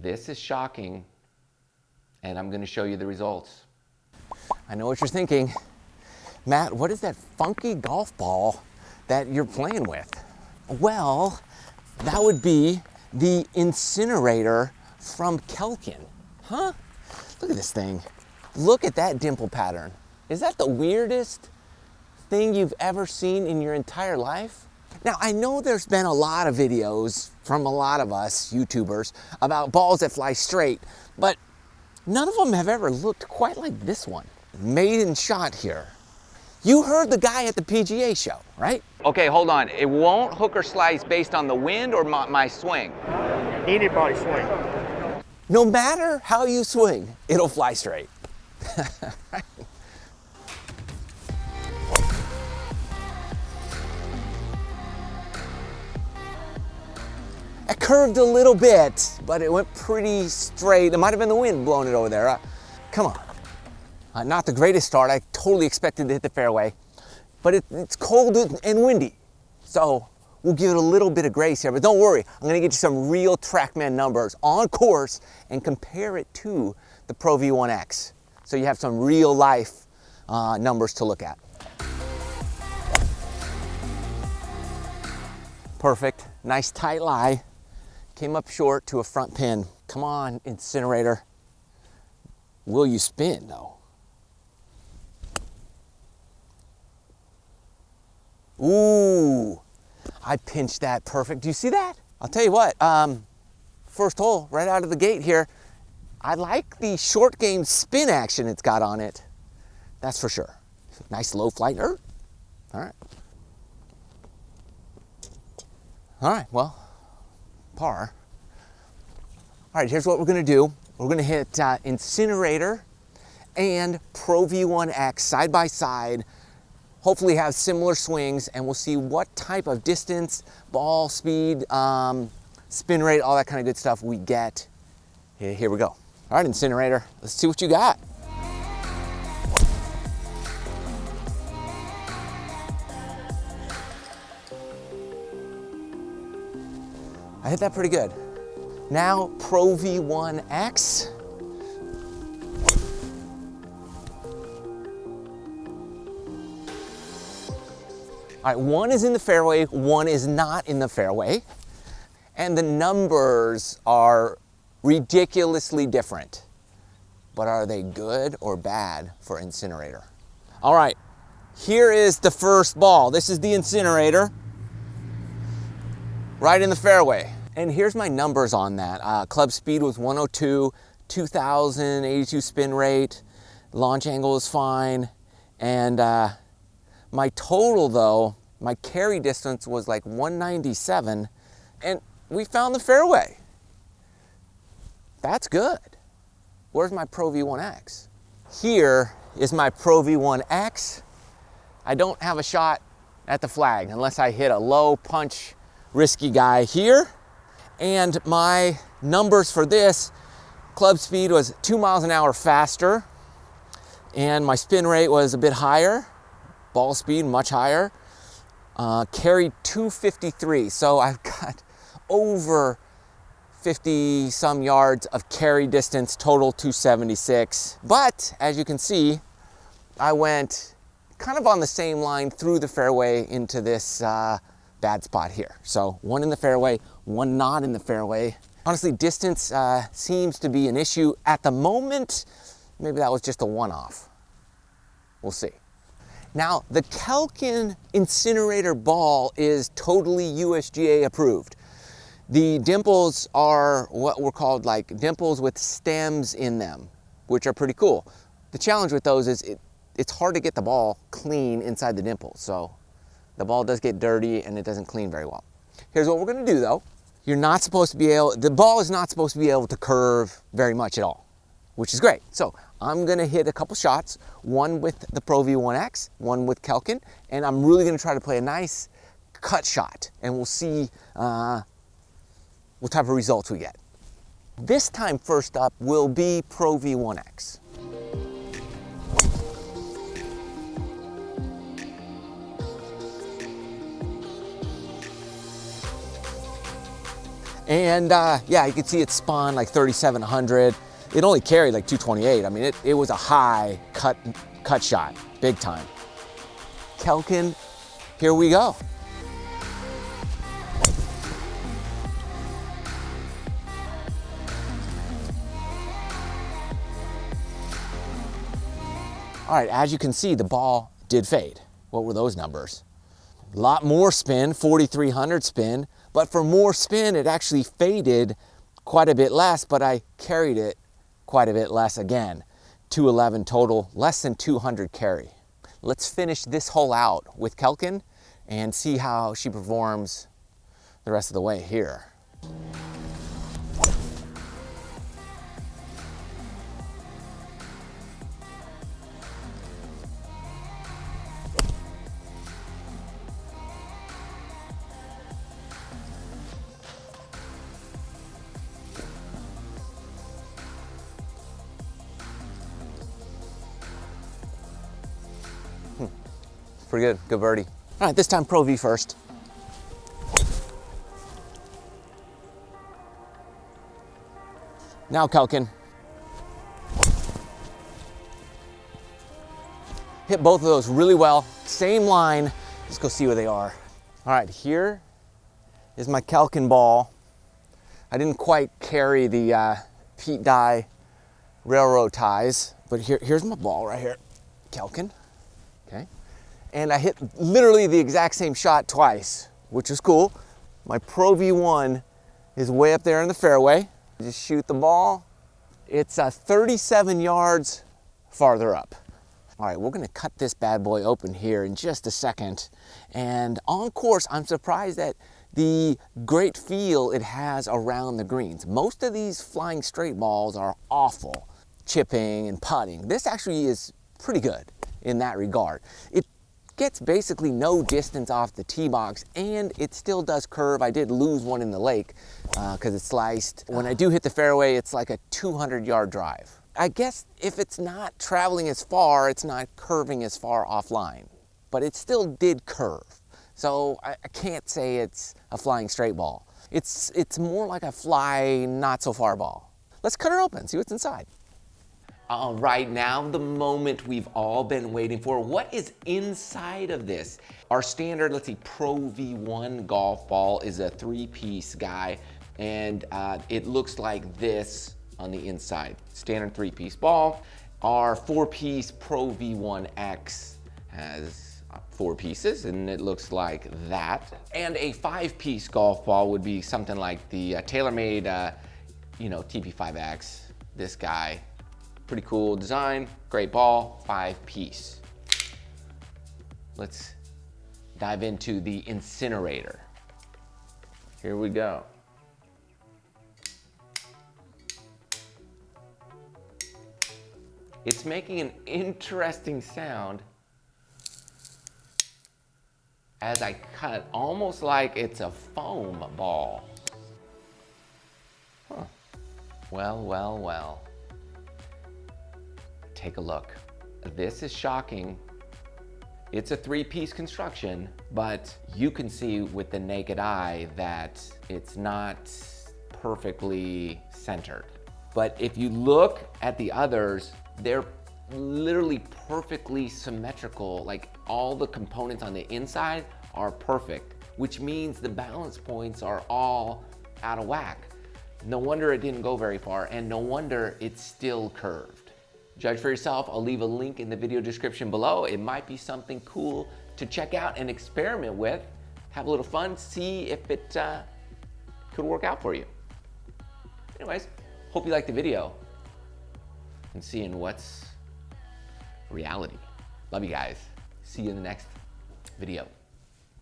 this is shocking, and I'm gonna show you the results. I know what you're thinking. Matt, what is that funky golf ball that you're playing with? Well, that would be the incinerator from Kelkin. Huh? Look at this thing. Look at that dimple pattern. Is that the weirdest thing you've ever seen in your entire life? Now, I know there's been a lot of videos from a lot of us YouTubers about balls that fly straight, but none of them have ever looked quite like this one. Maiden shot here. You heard the guy at the PGA show, right? Okay, hold on. It won't hook or slice based on the wind or my swing? Anybody swing. No matter how you swing, it'll fly straight. It curved a little bit, but it went pretty straight. It might have been the wind blowing it over there. Come on. Not the greatest start. I totally expected to hit the fairway, but it's cold and windy. So we'll give it a little bit of grace here, but don't worry. I'm gonna get you some real TrackMan numbers on course and compare it to the Pro V1X. So you have some real life numbers to look at. Perfect, nice tight lie. Came up short to a front pin. Come on, incinerator. Will you spin though? Ooh, I pinched that perfect. Do you see that? I'll tell you what, first hole right out of the gate here, I like the ShortGame spin action it's got on it. That's for sure. Nice low flight. All right. All right, well, par. All right, here's what we're gonna do. We're gonna hit incinerator and Pro V1X side by side. Hopefully have similar swings, and we'll see what type of distance, ball speed, spin rate, all that kind of good stuff we get. Here we go. All right, incinerator, let's see what you got. I hit that pretty good. Now, Pro V1X. All right, one is in the fairway, one is not in the fairway. And the numbers are ridiculously different. But are they good or bad for incinerator? All right, here is the first ball. This is the incinerator, right in the fairway. And here's my numbers on that. Club speed was 102, 2,082 spin rate, launch angle is fine, and my total though, my carry distance was like 197, and we found the fairway. That's good. Where's my Pro V1X? Here is my Pro V1X. I don't have a shot at the flag unless I hit a low punch risky guy here. And my numbers for this, club speed was 2 miles an hour faster, and my spin rate was a bit higher, ball speed much higher, carried 253. So I've got over 50 some yards of carry distance, total 276. But as you can see, I went kind of on the same line through the fairway into this bad spot here. So one in the fairway, one not in the fairway. Honestly, distance seems to be an issue at the moment. Maybe that was just a one-off. We'll see. Now, the Kelkin incinerator ball is totally USGA approved. The dimples are what were called like dimples with stems in them, which are pretty cool. The challenge with those is it's hard to get the ball clean inside the dimple. So the ball does get dirty and it doesn't clean very well. Here's what we're gonna do though. You're not supposed to be able, the ball is not supposed to be able to curve very much at all, which is great. So I'm gonna hit a couple shots, one with the Pro V1X, one with Kelkin, and I'm really gonna try to play a nice cut shot, and we'll see what type of results we get. This time first up will be Pro V1X. And yeah, you can see it spun like 3,700. It only carried like 228. I mean, it was a high cut shot, big time. Kelkin, here we go. All right, as you can see, the ball did fade. What were those numbers? A lot more spin, 4,300 spin, but for more spin, it actually faded quite a bit less, but I carried it quite a bit less again. 211 total, less than 200 carry. Let's finish this hole out with Kelkin and see how she performs the rest of the way here. Pretty good, good birdie. All right, this time Pro V first. Now Kelkin. Hit both of those really well. Same line, let's go see where they are. All right, here is my Kelkin ball. I didn't quite carry the Pete Dye railroad ties, but here's my ball right here, Kelkin, okay? And I hit literally the exact same shot twice, which is cool. My Pro V1 is way up there in the fairway. Just shoot the ball. It's 37 yards farther up. All right, we're gonna cut this bad boy open here in just a second. And on course, I'm surprised at the great feel it has around the greens. Most of these flying straight balls are awful, chipping and putting. This actually is pretty good in that regard. It gets basically no distance off the tee box, and it still does curve. I did lose one in the lake because it sliced. When I do hit the fairway, it's like a 200-yard drive. I guess if it's not traveling as far, it's not curving as far offline, but it still did curve. So I can't say it's a flying straight ball. It's more like a fly not so far ball. Let's cut her open, see what's inside. All right, now the moment we've all been waiting for. What is inside of this? Our standard, let's see, Pro V1 golf ball is a 3-piece guy, and it looks like this on the inside. Standard 3-piece ball. Our 4-piece Pro V1X has 4 pieces, and it looks like that. And a 5-piece golf ball would be something like the TaylorMade, TP5X. This guy. Pretty cool design, great ball, 5-piece. Let's dive into the incinerator. Here we go. It's making an interesting sound as I cut, almost like it's a foam ball. Huh. Well, well, well. Take a look. This is shocking. It's a 3-piece construction, but you can see with the naked eye that it's not perfectly centered. But if you look at the others, they're literally perfectly symmetrical. Like all the components on the inside are perfect, which means the balance points are all out of whack. No wonder it didn't go very far, and no wonder it's still curved. Judge for yourself. I'll leave a link in the video description below. It might be something cool to check out and experiment with. Have a little fun, see if it could work out for you. Anyways, hope you liked the video and seeing what's reality. Love you guys. See you in the next video.